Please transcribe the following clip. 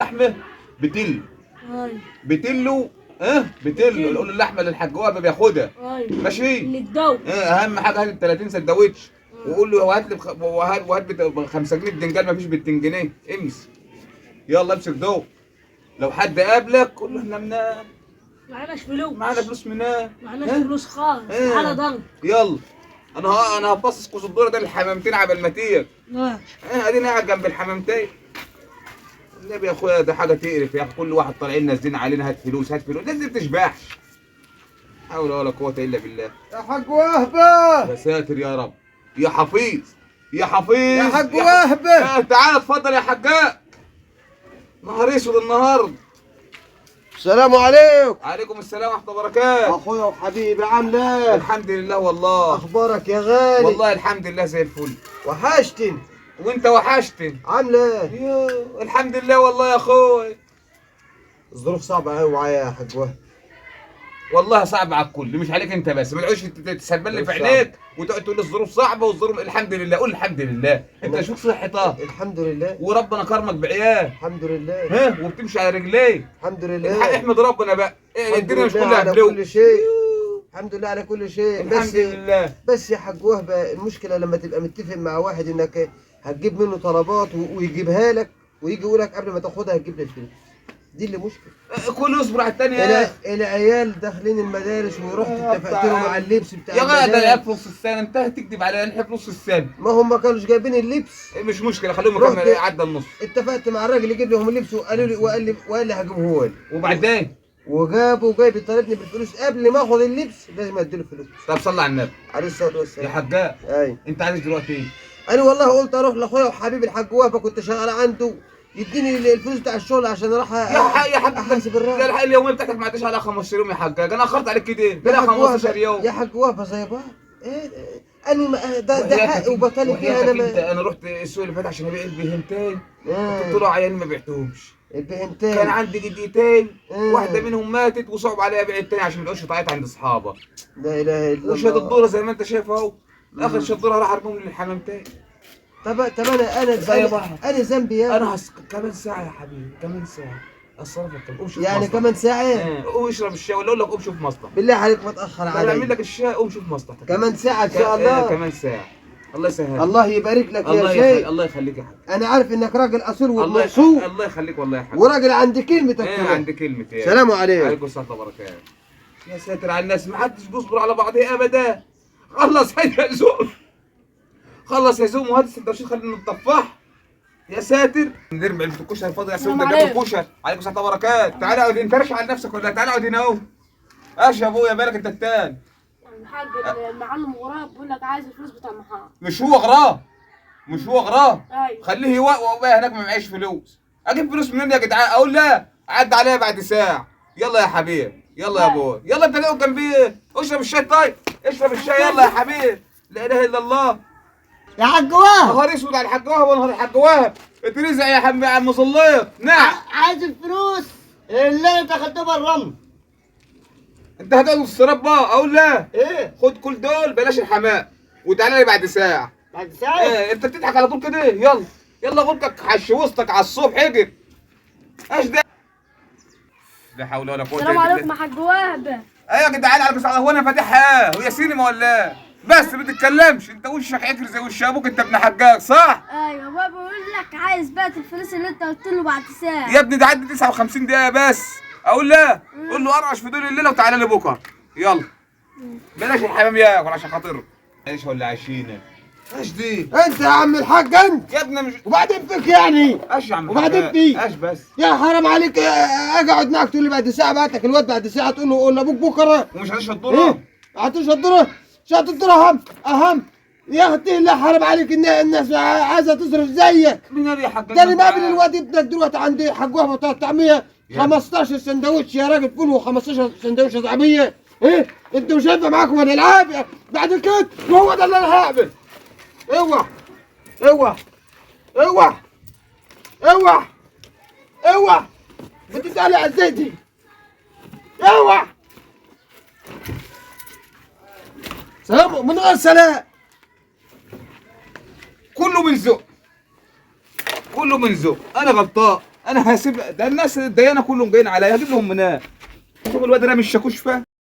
اللحمه بتل ايوه بتلو. بتلو يقول له اللحمه اللي الحاج وهب بياخدها. ايوه ماشي. اللي الدو اهم حاجه هات ال 30 سندوتش وقول له وهات لي وهات ب 5 جنيه بدنجان. مفيش ب 2 جنيه امس. يلا امسك دو. لو حد قابلك قول له احنا معناش فلوس معانا فلوس منين؟ معناش فلوس خالص على ضنك. يلا انا هفصص كوز الدوره ده للحمامتين عبال ما تيجي. ماشي اديني قاعد جنب الحمامتين. النبي يا اخويا ده حاجه تقرف يا اخي. كل واحد طالعين نازلين علينا هات فلوس هات فلوس. الناس دي بتشبعش. حول ولا قوه الا بالله. يا حاج وهبه. يا ساتر يا رب. يا حفيظ يا حفيظ يا حاج وهبه. تعال اتفضل يا حجاج. نهار اسود النهارده. السلام عليكم. عليكم السلام ورحمه الله وبركاته. اخويا وحبيبي عامل ايه؟ الحمد لله والله. اخبارك يا غالي؟ والله الحمد لله زي الفل. وحشتني. وانت وحشتني. عامل ايه؟ يوه الحمد لله والله يا اخوي. الظروف صعبه قوي معايا يا حاج وهبه. والله صعب على الكل مش عليك انت بس. ما تقعدش تسبل لي في عينيك وتقعد تقول الظروف صعبه والظروف. الحمد لله قول الحمد لله. انت شوف صحتك الحمد لله. وربنا كرمك بعيال. الحمد لله. وبتمشي على رجليك. الحمد لله. احمد ربنا بقى. الدنيا مش كلها على فلوس. كل شيء. الحمد لله على كل شيء. الحمد لله. بس يا حاج وهبه المشكله لما تبقى متفق مع واحد انك هتجيب منه طلبات ويجيبها لك ويجي يقول لك قبل ما تاخدها هتجيب لي الفلوس. دي اللي مشكله. كله يصبر على الثاني يا العيال داخلين المدارس ورحت اتفقت لهم على اللبس بتاع يا غدا. المدارس. العيال في نص السنه انت هتكذب على العيال في نص السنه. ما هم ما كانوش جايبين اللبس. مش مشكله خليهم يكمل عدى النص. اتفقت مع الراجل يجيب لهم اللبس وقالوا لي وقال لي هجيبه هو لي. وبعدين وجاي بيطالبني بالفلوس قبل ما اخد اللبس لازم اديله فلوس. طب صلي على النبي عليه الصلاه يا والسلام. حجاج. ايوه انت عايز دلوقتي ايه؟ انا والله قلت اروح لاخويا وحبيبي الحاج وهبه كنت شغال عنده يديني الفلوس بتاع الشغل عشان اروح يا حاج احاسب ده الراجل. الحق اليوميه بتاعتك ما عدتش على 15 يوم يا حجاج. انا اخرت عليك كده يا بلا حاج 15 وهبة- يوم. يا حاج وهبه زي بعض. انا ده حقي وبطالب فيها انا انت انا رحت السوق اللي فات عشان ابيع البهيمتين. آه. قلت له عيال ما بعتهمش. البهنتين كان عندي جديتين آه. واحده منهم ماتت وصعب عليا ابيع التاني عشان ما تقعدش تعيط عند اصحابها. لا اله الا وشاد الله. الدوره زي ما انت شايف اهو. اخر شاد الدوره راح ارميهم للحمامتين. طب انا زي بعض. انا ذنبي يا انا كمان ساعه يا حبيبي كمان ساعه اصرفك. قوم شوف يعني مصلحة. كمان ساعه. قوم اشرب الشاي ولا اقول لك قوم شوف مصلحه. بالله عليك ما تاخر انا اعمل علي. لك الشاي قوم شوف مصلحتك. كمان ساعه ان شاء الله. كمان ساعه. الله يسهل. الله يبارك لك الله يا شيخ. الله يخليك يا حاج. انا عارف انك راجل اصيل الله وموصوف الله يخليك والله يا حاج. وراجل عند كلمتك كمان. عندي كلمة يا سلام عليكم. عليكم السلام وبركاته. يا ساتر على الناس ما حدش بيصبر على بعضه ابدا. خلص يا زوم. خلص يا زوم وهات السندوتشات خلينا نتطفح. يا ساتر نرمي علبة الكشري الفاضي يا سيدي ده جاب الكشري. عليكم السلام وبركاته. تعالى اقعد انت راشق على نفسك ولا تعالى اقعد هنا اهو. ايش يا ابويا مالك انت التاني؟ الحاج المعلم غراب بيقول لك عايز الفلوس بتاع المحار. مش هو غراب. مش هو غراب. ايوه خليه يوقف بقى هناك ما معيش فلوس. اجيب فلوس منين يا جدعان؟ اقول لا عد عليها بعد ساعه. يلا يا حبيبي يلا يا ابوي يلا انت جاي جنبي اشرب الشاي. طيب اشرب الشاي يلا يا حبيبي. لا اله الا الله. يا حاج وهب نهار اسود على الحاج وهب ونهار الحاج وهب. اترزق يا عم صليت. نعم عايز الفلوس اللي انت خدتها بالرمل. انت هتقعد في السراب بقى. اقول لا ايه خد كل دول بلاش الحمام وتعالى لي بعد ساعه. بعد ساعه؟ انت بتضحك على طول كده. يلا يلا غلقك حش وسطك على الصبح اجري. ايش ده؟ لا حول ولا قوه الا السلام بالله. عليكم يا حاج وهبه. ايوه يا جدعان على بس هو انا فاتحها ويا سينما ولا بس ما تتكلمش. انت وشك عكر زي وش ابوك. انت ابن حجاج صح؟ ايوه بابا بيقول لك عايز بقى الفلوس اللي انت قلت له بعد ساعه. يا ابني ده عدى 59 دقيقه بس. اقول لا قول له ارعش في دول الليله وتعالى لي بكره. يلا بلاش الحمام ياكل عشان خاطر ايش ولا عشينا. ايش دي؟ انت يا عم الحاج انت. يا ابني مش وبعدين فيك يعني. ايش يا عم وبعدين حجاج؟ في ايش بس يا حرام عليك اجي اقعد معاك تقول لي بعد ساعه بعتك الواد بعد ساعه تقول له قول لابوك بكره. ومش هتشرب الدوره؟ ايه؟ هتشطره شطره اهم يا اختي. لا حرام عليك ان الناس عايزه تصرف زيك. من يا حجاج؟ ده انا مقابل الواد ابنك دلوقتي عندي حاج وهبه بتاع الطعميه 15 سندوتش يا راجل فول و15 سندوتش طعميه. ايه انتوا مش هينفع معاكم الالعاب بعد كده وهو ده اللي انا هعمل. اوعى اوعى اوعى اوعى اوعى بتتقلع على الزيت دي. اوعى سلام من غير سلام. كله من ذوق. كله من ذوق. انا غلطان. انا هسيب ده الناس الديانه كلهم جايين عليا، هجيب لهم منين؟ شوف الواد رامي الشاكوش فين.